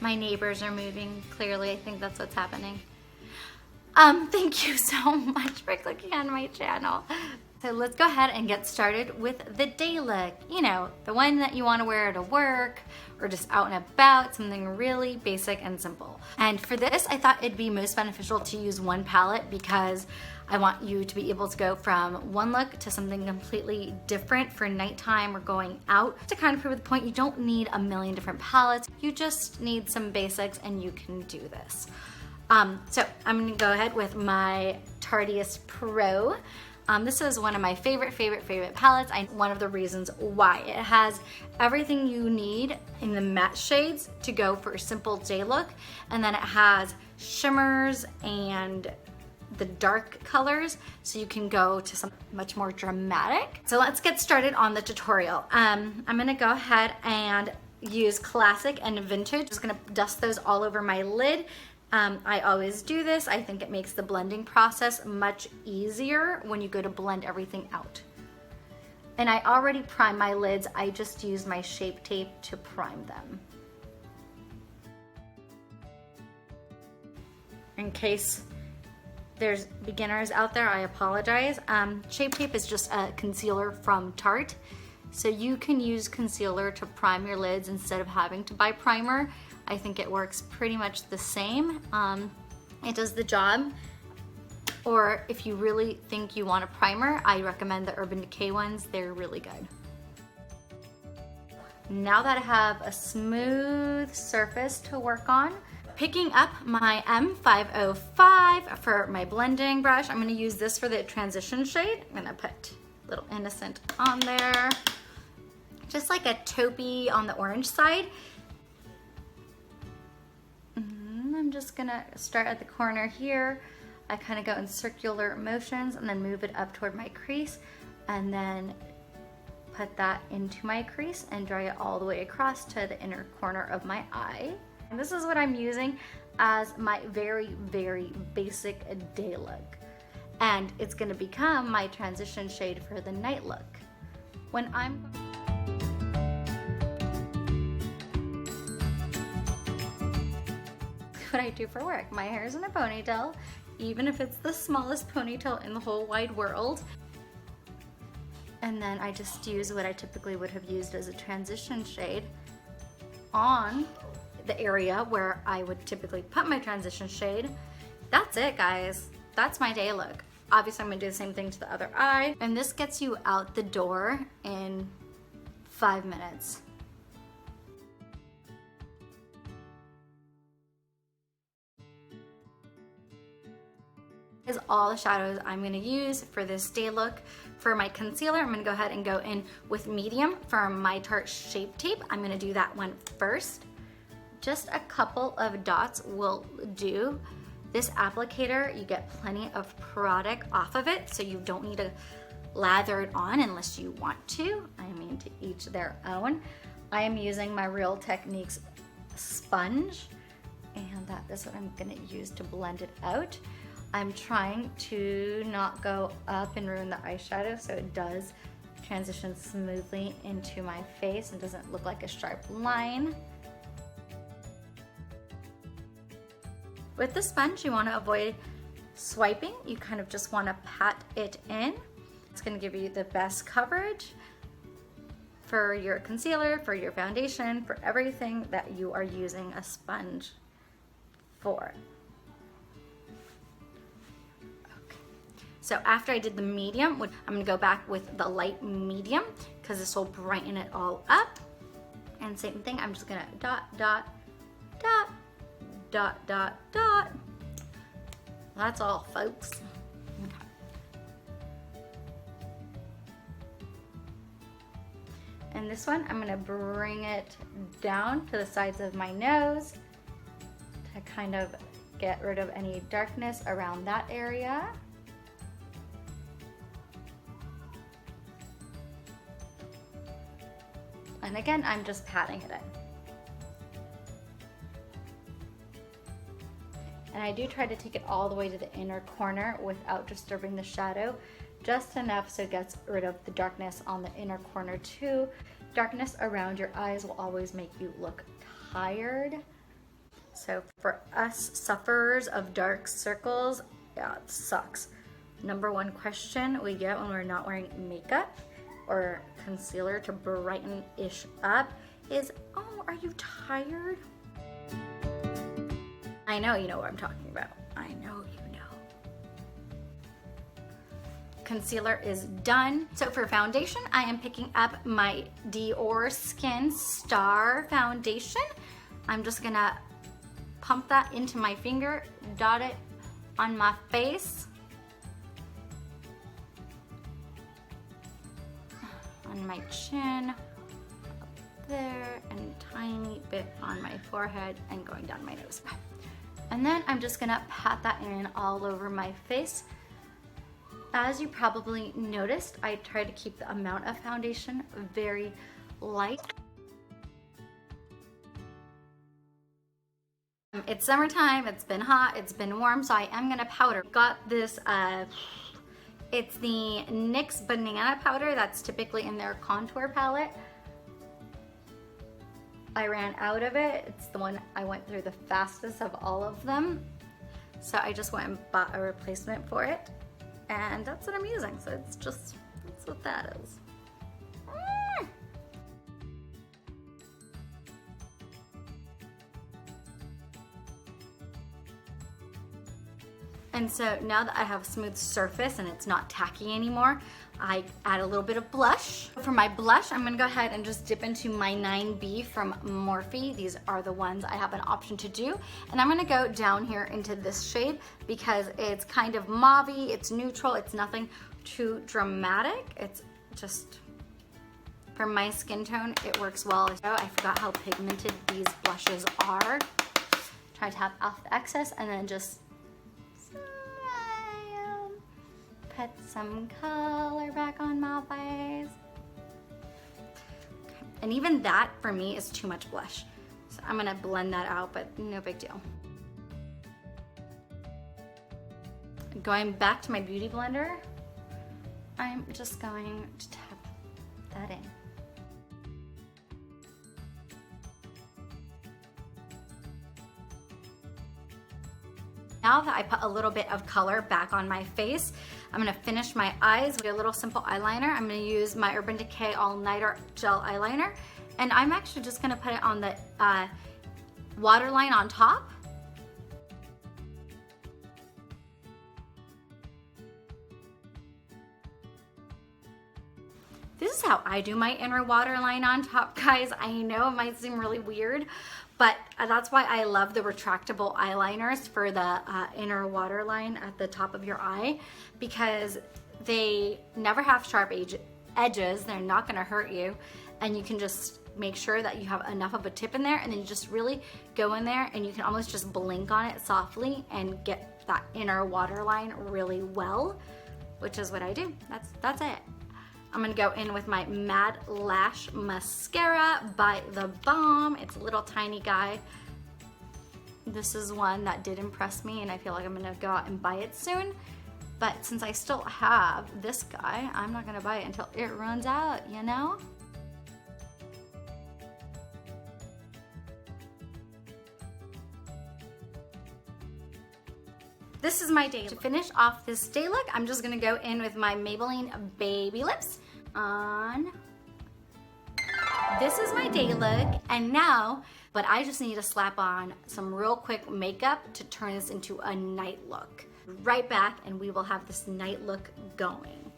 My neighbors are moving, clearly. I think that's what's happening. Thank you so much for clicking on my channel. So let's go ahead and get started with the day look. You know, the one that you want to wear to work or just out and about, something really basic and simple. And for this, I thought it'd be most beneficial to use one palette because I want you to be able to go from one look to something completely different for nighttime or going out. To kind of prove the point, you don't need a million different palettes. You just need some basics and you can do this. So I'm gonna go ahead with my Tarteist Pro. This is one of my favorite palettes. One of the reasons why. It has everything you need in the matte shades to go for a simple day look. And then it has shimmers and the dark colors, so you can go to something much more dramatic. So let's get started on the tutorial. I'm gonna go ahead and use classic and vintage. Just gonna dust those all over my lid. I always do this. I think it makes the blending process much easier when you go to blend everything out. And I already primed my lids. I just use my Shape Tape to prime them. In case there's beginners out there, I apologize. Shape Tape is just a concealer from Tarte. So you can use concealer to prime your lids instead of having to buy primer. I think it works pretty much the same. It does the job. Or if you really think you want a primer, I recommend the Urban Decay ones. They're really good. Now that I have a smooth surface to work on, picking up my M505 for my blending brush. I'm gonna use this for the transition shade. I'm gonna put Little Innocent on there. Just like a taupey on the orange side. I'm just gonna start at the corner here. I kind of go in circular motions and then move it up toward my crease and then put that into my crease and drag it all the way across to the inner corner of my eye. And this is what I'm using as my very basic day look. And it's gonna become my transition shade for the night look. What I do for work. My hair is in a ponytail, even if it's the smallest ponytail in the whole wide world. And then I just use what I typically would have used as a transition shade on the area where I would typically put my transition shade. That's it, guys. That's my day look. Obviously, I'm gonna do the same thing to the other eye. And this gets you out the door in 5 minutes. Is all the shadows I'm gonna use for this day look. For my concealer, I'm gonna go ahead and go in with medium for my Tarte Shape Tape. I'm gonna do that one first. Just a couple of dots will do. This applicator, you get plenty of product off of it, so you don't need to lather it on unless you want to. I mean, to each their own. I am using my Real Techniques sponge, and that is what I'm gonna use to blend it out. I'm trying to not go up and ruin the eyeshadow so it does transition smoothly into my face and doesn't look like a sharp line. With the sponge, you want to avoid swiping. You kind of just want to pat it in. It's going to give you the best coverage for your concealer, for your foundation, for everything that you are using a sponge for. So after I did the medium, I'm gonna go back with the light medium because this will brighten it all up. And same thing, I'm just gonna dot, dot, dot, dot, dot, dot. That's all, folks. Okay. And this one, I'm gonna bring it down to the sides of my nose to kind of get rid of any darkness around that area. And again, I'm just patting it in. And I do try to take it all the way to the inner corner without disturbing the shadow, just enough so it gets rid of the darkness on the inner corner too. Darkness around your eyes will always make you look tired. So for us sufferers of dark circles, yeah, it sucks. Number one question we get when we're not wearing makeup or concealer to brighten-ish up is, oh, are you tired? I know you know what I'm talking about. I know you know. Concealer is done. So for foundation, I am picking up my Dior Skin Star Foundation. I'm just gonna pump that into my finger, dot it on my face, on my chin, up there, and a tiny bit on my forehead, and going down my nose. And then I'm just gonna pat that in all over my face. As you probably noticed, I try to keep the amount of foundation very light. It's summertime, it's been hot, it's been warm, so I am gonna powder. Got this, it's the NYX Banana Powder that's typically in their contour palette. I ran out of it. It's the one I went through the fastest of all of them. So I just went and bought a replacement for it. And that's what I'm using, so it's just, that's what that is. And so now that I have a smooth surface and it's not tacky anymore, I add a little bit of blush. For my blush, I'm gonna go ahead and just dip into my 9B from Morphe. These are the ones I have an option to do. And I'm gonna go down here into this shade because it's kind of mauvey, it's neutral, it's nothing too dramatic. It's just, for my skin tone, it works well. So I forgot how pigmented these blushes are. Try to tap off the excess and then just put some color back on my face. Okay. And even that for me is too much blush. So I'm gonna blend that out, but no big deal. Going back to my beauty blender, I'm just going to tap that in. Now that I put a little bit of color back on my face, I'm gonna finish my eyes with a little simple eyeliner. I'm gonna use my Urban Decay All Nighter gel eyeliner. And I'm actually just gonna put it on the waterline on top. This is how I do my inner waterline on top, guys. I know it might seem really weird, but that's why I love the retractable eyeliners for the inner waterline at the top of your eye, because they never have sharp edges. They're not gonna hurt you, and you can just make sure that you have enough of a tip in there, and then you just really go in there and you can almost just blink on it softly and get that inner waterline really well, which is what I do. That's it. I'm gonna go in with my Matte Lash Mascara by the Balm. It's a little tiny guy. This is one that did impress me and I feel like I'm gonna go out and buy it soon. But since I still have this guy, I'm not gonna buy it until it runs out, you know? This is my day look. To finish off this day look, I'm just gonna go in with my Maybelline Baby Lips on. This is my day look, and now, but I just need to slap on some real quick makeup to turn this into a night look. Right back, and we will have this night look going.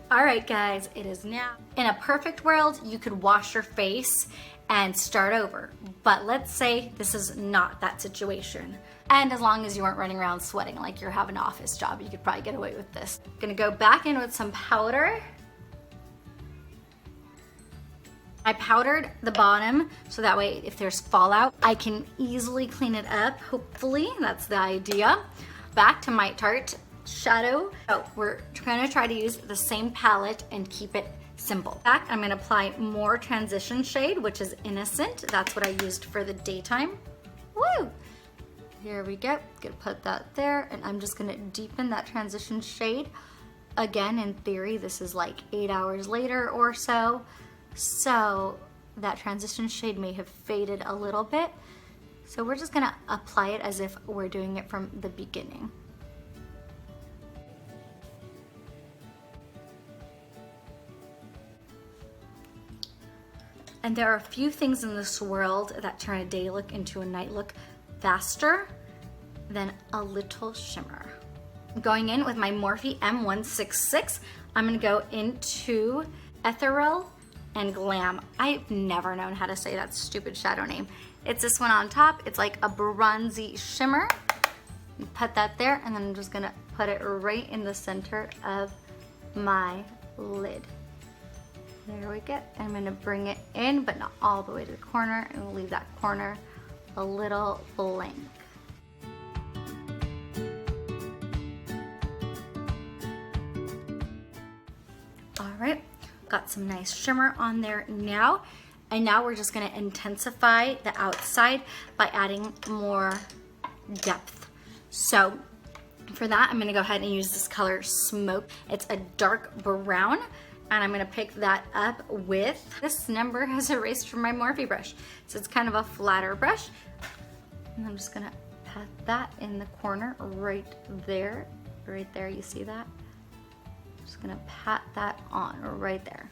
All right, guys, it is now. In a perfect world, you could wash your face and start over. But let's say this is not that situation. And as long as you weren't running around sweating like you're having an office job, you could probably get away with this. Gonna go back in with some powder. I powdered the bottom so that way if there's fallout, I can easily clean it up, hopefully. That's the idea. Back to my Tarte shadow. So we're gonna try to use the same palette and keep it simple. Back, I'm gonna apply more transition shade, which is Innocent. That's what I used for the daytime. Woo! Here we go. Gonna put that there, and I'm just gonna deepen that transition shade. Again, in theory, this is like 8 hours later or so. So that transition shade may have faded a little bit. So we're just gonna apply it as if we're doing it from the beginning. And there are a few things in this world that turn a day look into a night look faster than a little shimmer. Going in with my Morphe M166, I'm gonna go into Ethereal and Glam. I've never known how to say that stupid shadow name. It's this one on top. It's like a bronzy shimmer. Put that there, and then I'm just gonna put it right in the center of my lid. There we go. I'm gonna bring it in, but not all the way to the corner, and we'll leave that corner a little blank. All right, got some nice shimmer on there now. And now we're just gonna intensify the outside by adding more depth. So for that, I'm gonna go ahead and use this color Smoke. It's a dark brown, and I'm gonna pick that up with, this number has erased from my Morphe brush. So it's kind of a flatter brush. And I'm just gonna pat that in the corner right there, you see that? Just gonna pat that on right there.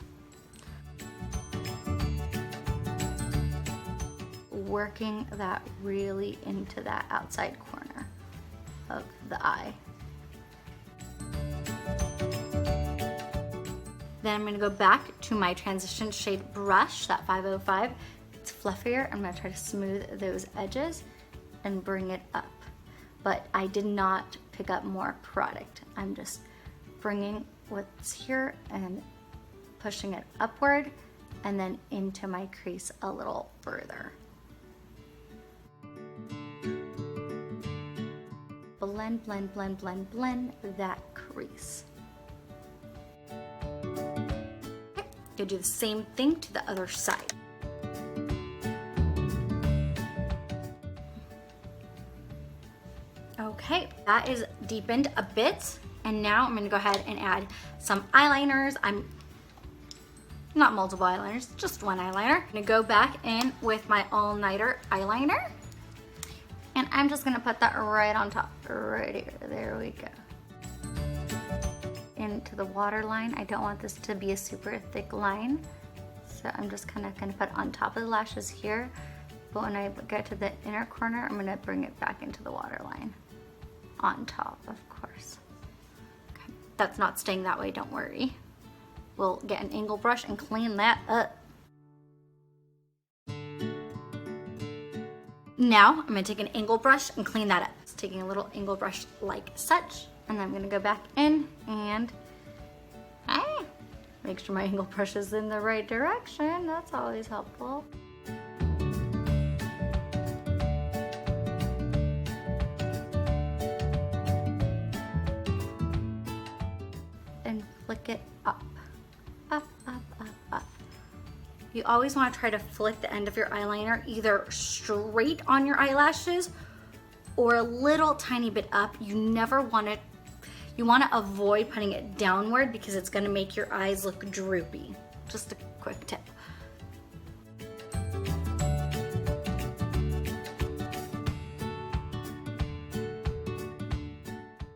Working that really into that outside corner of the eye. Then I'm gonna go back to my transition shade brush, that 505. It's fluffier. I'm gonna try to smooth those edges and bring it up. But I did not pick up more product. I'm just bringing what's here and pushing it upward and then into my crease a little further. Blend, blend, blend, blend, blend that crease. Okay, gonna do the same thing to the other side. Okay, that is deepened a bit, and now I'm gonna go ahead and add some eyeliners. I'm not multiple eyeliners, just one eyeliner. I'm gonna go back in with my All Nighter eyeliner. And I'm just gonna put that right on top, right here. There we go. Into the waterline. I don't want this to be a super thick line. So I'm just kind of gonna put on top of the lashes here. But when I get to the inner corner, I'm gonna bring it back into the waterline. On top, of course. Okay. That's not staying that way, don't worry. We'll get an angle brush and clean that up. Now, I'm gonna take an angle brush and clean that up. Just taking a little angle brush like such, and then I'm gonna go back in and make sure my angle brush is in the right direction. That's always helpful. And flick it up, up, up, up, up. You always want to try to flick the end of your eyeliner either straight on your eyelashes or a little tiny bit up. You never want it, you want to avoid putting it downward because it's going to make your eyes look droopy. Just a quick tip.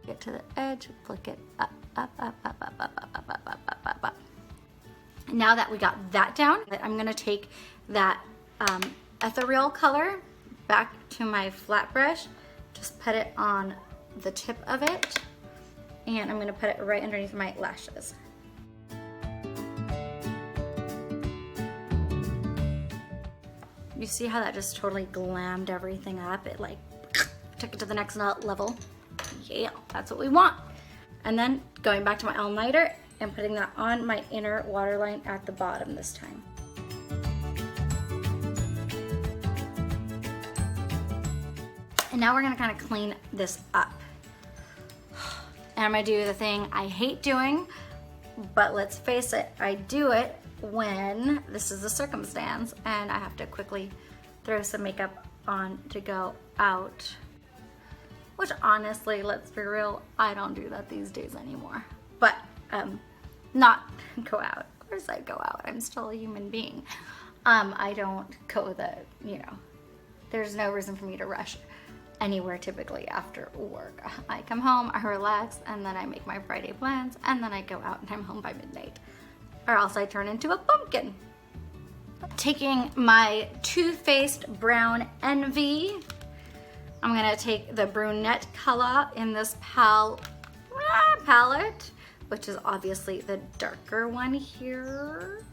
Get to the edge, flick it up, up, up, up, up, up, up, up, up, up, up, up, up. Now that we got that down, I'm gonna take that ethereal color back to my flat brush, just put it on the tip of it, and I'm gonna put it right underneath my lashes. You see how that just totally glammed everything up? It like took it to the next level. Yeah, that's what we want. And then going back to my All Nighter and putting that on my inner waterline at the bottom this time. And now we're gonna kind of clean this up. And I'm gonna do the thing I hate doing, but let's face it, I do it when this is the circumstance and I have to quickly throw some makeup on to go out. Which honestly, let's be real, I don't do that these days anymore. But not go out. Of course I go out, I'm still a human being. I don't go there's no reason for me to rush anywhere typically after work. I come home, I relax, and then I make my Friday plans, and then I go out and I'm home by midnight. Or else I turn into a pumpkin. Taking my TooFaced Brown Envy, I'm gonna take the brunette color in this palette, which is obviously the darker one here.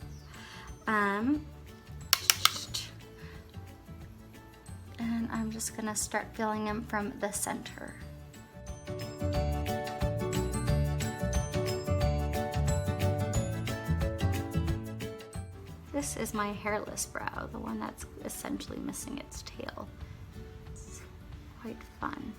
And I'm just gonna start filling them from the center. This is my hairless brow, the one that's essentially missing its tail. It's quite fun.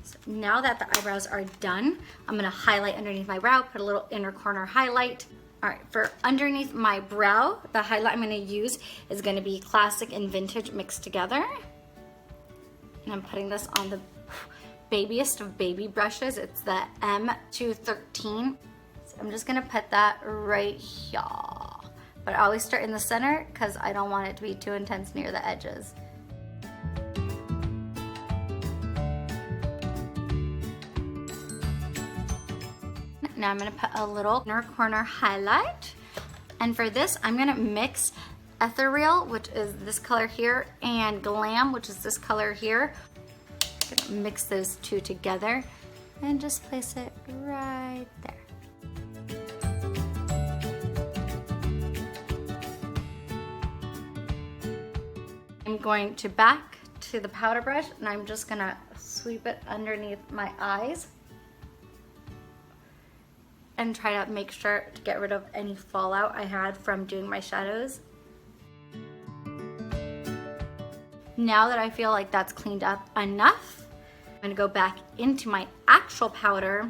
So now that the eyebrows are done, I'm gonna highlight underneath my brow, put a little inner corner highlight. All right, for underneath my brow, the highlight I'm gonna use is gonna be classic and vintage mixed together. And I'm putting this on the babiest of baby brushes. It's the M213. So I'm just gonna put that right here. But I always start in the center because I don't want it to be too intense near the edges. Now I'm gonna put a little inner corner highlight. And for this, I'm gonna mix Ethereal, which is this color here, and Glam, which is this color here. I'm gonna mix those two together and just place it right there. I'm going to back to the powder brush and I'm just gonna sweep it underneath my eyes and try to make sure to get rid of any fallout I had from doing my shadows. Now that I feel like that's cleaned up enough, I'm gonna go back into my actual powder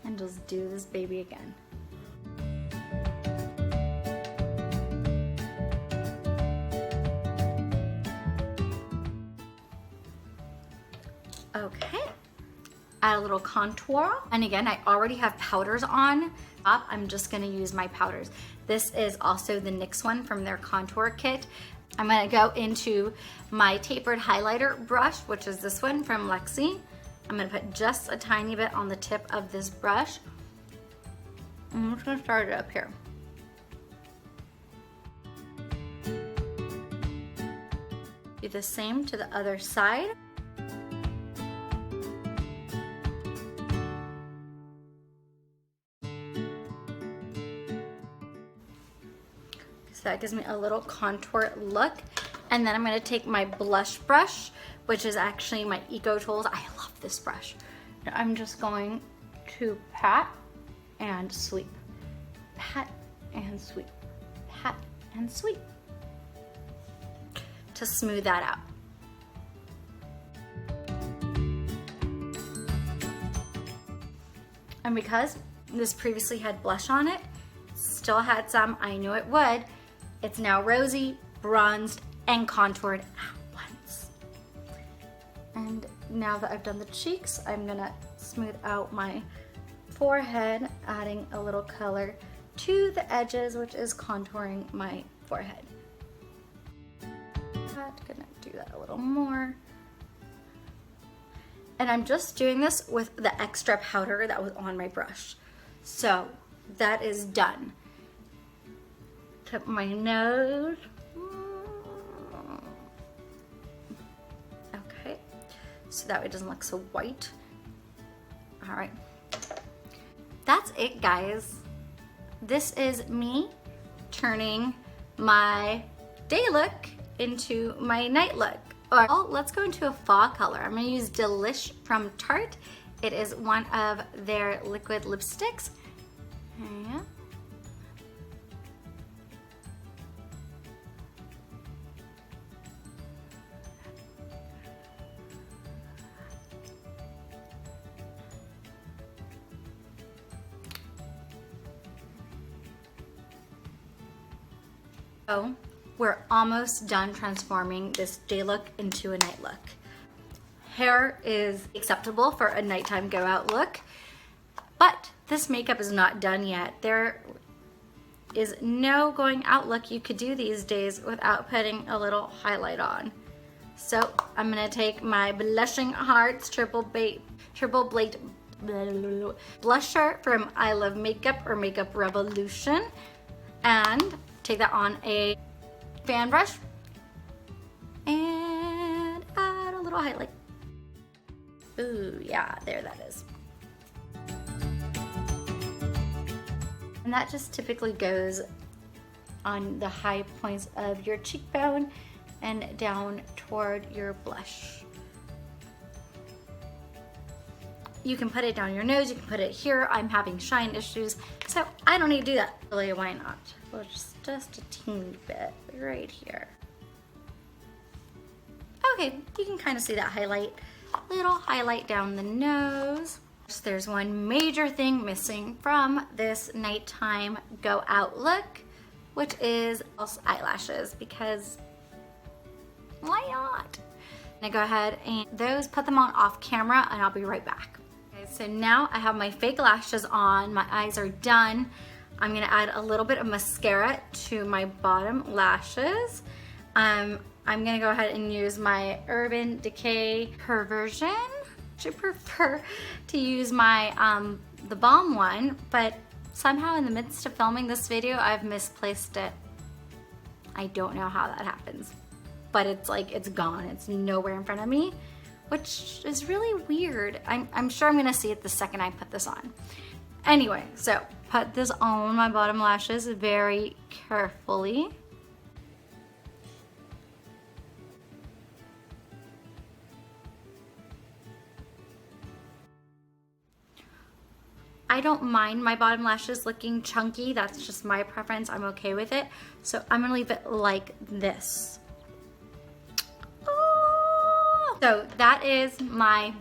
and just do this baby again. Okay. Add a little contour. And again, I already have powders on top. I'm just gonna use my powders. This is also the NYX one from their contour kit. I'm gonna go into my tapered highlighter brush, which is this one from Lexi. I'm gonna put just a tiny bit on the tip of this brush. I'm just gonna start it up here. Do the same to the other side. That gives me a little contour look. And then I'm gonna take my blush brush, which is actually my Eco Tools. I love this brush. I'm just going to pat and sweep. Pat and sweep. Pat and sweep. To smooth that out. And because this previously had blush on it, still had some, I knew it would, it's now rosy, bronzed, and contoured at once. And now that I've done the cheeks, I'm gonna smooth out my forehead, adding a little color to the edges, which is contouring my forehead. I'm gonna do that a little more. And I'm just doing this with the extra powder that was on my brush. So that is done. Tip my nose. Okay, so that way it doesn't look so white. All right, that's it, guys. This is me turning my day look into my night look. Oh, let's go into a fall color. I'm gonna use Delish from Tarte. It is one of their liquid lipsticks. Yeah. So we're almost done transforming this day look into a night look. Hair is acceptable for a nighttime go out look, but this makeup is not done yet. is no going out look you could do these days without putting a little highlight on. So I'm gonna take my Blushing Hearts Triple Blade blusher from I Love Makeup or Makeup Revolution and take that on a fan brush and add a little highlight. Ooh, yeah, there that is. And that just typically goes on the high points of your cheekbone and down toward your blush. You can put it down your nose, you can put it here. I'm having shine issues, so I don't need to do that. Really, why not? Well, just a teeny bit right here. Okay, you can kind of see that highlight. Little highlight down the nose. There's one major thing missing from this nighttime go out look, which is false eyelashes, because why not? I'm gonna go ahead and put them on off camera and I'll be right back. Okay, so now I have my fake lashes on, my eyes are done. I'm gonna add a little bit of mascara to my bottom lashes. I'm gonna go ahead and use my Urban Decay Perversion. I prefer to use my the Balm one, but somehow in the midst of filming this video, I've misplaced it. I don't know how that happens, but it's like, it's gone. It's nowhere in front of me, which is really weird. I'm sure I'm gonna see it the second I put this on. Anyway, so put this on my bottom lashes very carefully. I don't mind my bottom lashes looking chunky. That's just my preference. I'm okay with it. So I'm gonna leave it like this. Oh! So that is my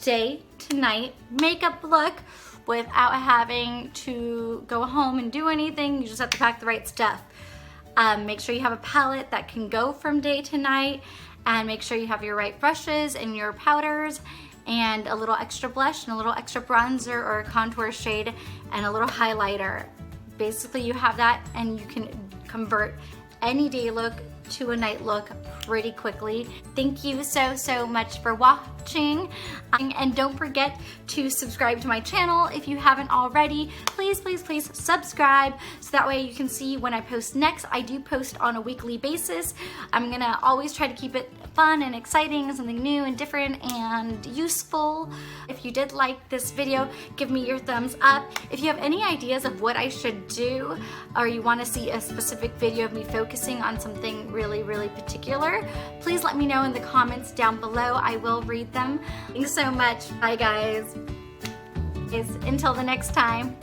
day to night makeup look without having to go home and do anything. You just have to pack the right stuff. Make sure you have a palette that can go from day to night, and make sure you have your right brushes and your powders and a little extra blush and a little extra bronzer or contour shade and a little highlighter. Basically you have that and you can convert any day look to a night look pretty quickly. Thank you so much for watching, and don't forget to subscribe to my channel if you haven't already. Please subscribe so that way you can see when I post next. I do post on a weekly basis. I'm gonna always try to keep it fun and exciting, something new and different and useful. If you did like this video, give me your thumbs up. If you have any ideas of what I should do, or you want to see a specific video of me focusing on something really particular, please let me know in the comments down below. I will read them. Thanks so much. Bye guys. Until the next time.